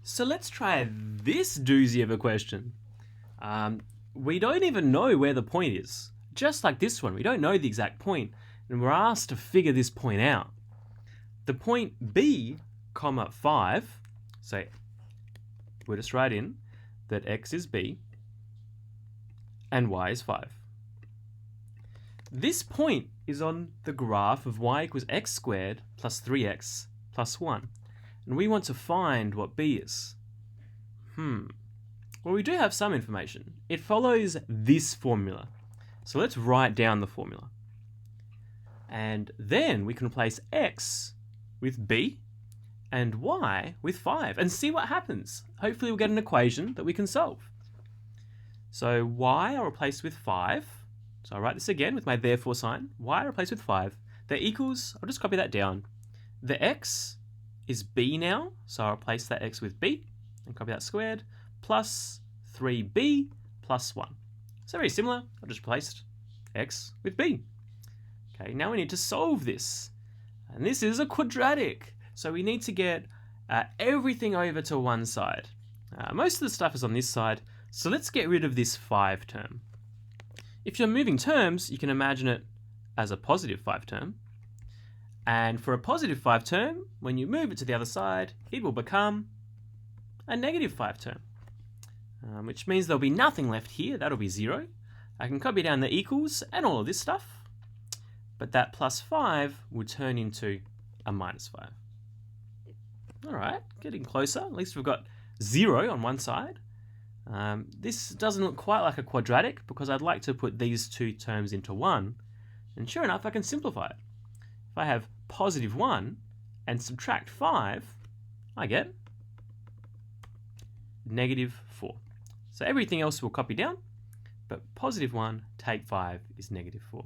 So let's try this doozy of a question. We don't even know where the point is. Just like this one, we don't know the exact point, and we're asked to figure this point out. The point B, comma 5, so we'll just write in that x is b and y is 5. This point is on the graph of y equals x squared plus 3x plus 1. And we want to find what b is. Well, we do have some information. It follows this formula. So let's write down the formula. And then we can replace x with b and y with 5 and see what happens. Hopefully we'll get an equation that we can solve. So y I'll replace with 5. So I'll write this again with my therefore sign. Y I'll replace with 5. The equals, I'll just copy that down. The x is b now, so I'll replace that x with b and copy that squared, plus 3b plus 1. So very similar, I've just replaced x with b. Okay, now we need to solve this. And this is a quadratic, so we need to get everything over to one side. Most of the stuff is on this side, so let's get rid of this 5 term. If you're moving terms, you can imagine it as a positive 5 term. And for a positive 5 term, when you move it to the other side, it will become a negative 5 term, which means there'll be nothing left here. That'll be 0. I can copy down the equals and all of this stuff, but that plus 5 will turn into a minus 5. All right, getting closer. At least we've got 0 on one side. This doesn't look quite like a quadratic because I'd like to put these two terms into one. And sure enough, I can simplify it. If I have positive 1 and subtract 5, I get negative 4. So everything else will copy down, but positive 1 take 5 is negative 4.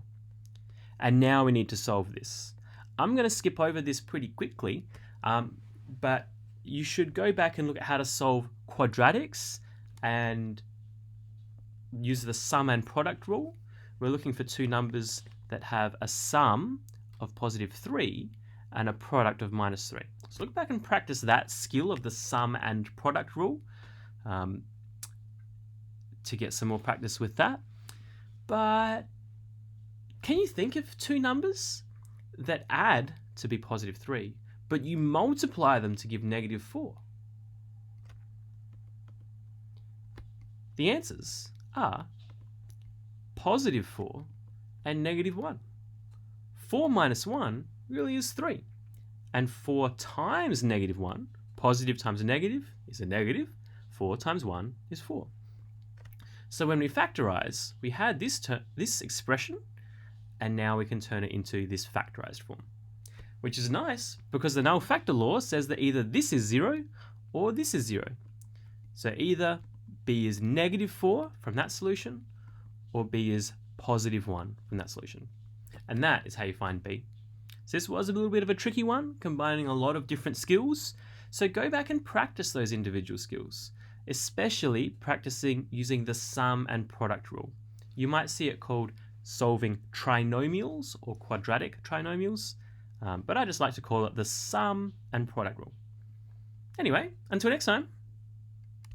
And now we need to solve this. I'm going to skip over this pretty quickly, but you should go back and look at how to solve quadratics and use the sum and product rule. We're looking for two numbers that have a sum of positive 3 and a product of minus 3. So look back and practice that skill of the sum and product rule to get some more practice with that. But can you think of two numbers that add to be positive 3, but you multiply them to give negative 4? The answers are positive 4 and negative 1. 4 minus 1 really is 3. And 4 times negative 1, positive times a negative is a negative. 4 times 1 is 4. So when we factorize, we had this expression, and now we can turn it into this factorized form, which is nice because the null factor law says that either this is 0 or this is 0. So either b is negative 4 from that solution, or b is positive 1 from that solution. And that is how you find b. So this was a little bit of a tricky one, combining a lot of different skills. So go back and practice those individual skills, especially practicing using the sum and product rule. You might see it called solving trinomials or quadratic trinomials, but I just like to call it the sum and product rule. Anyway, until next time.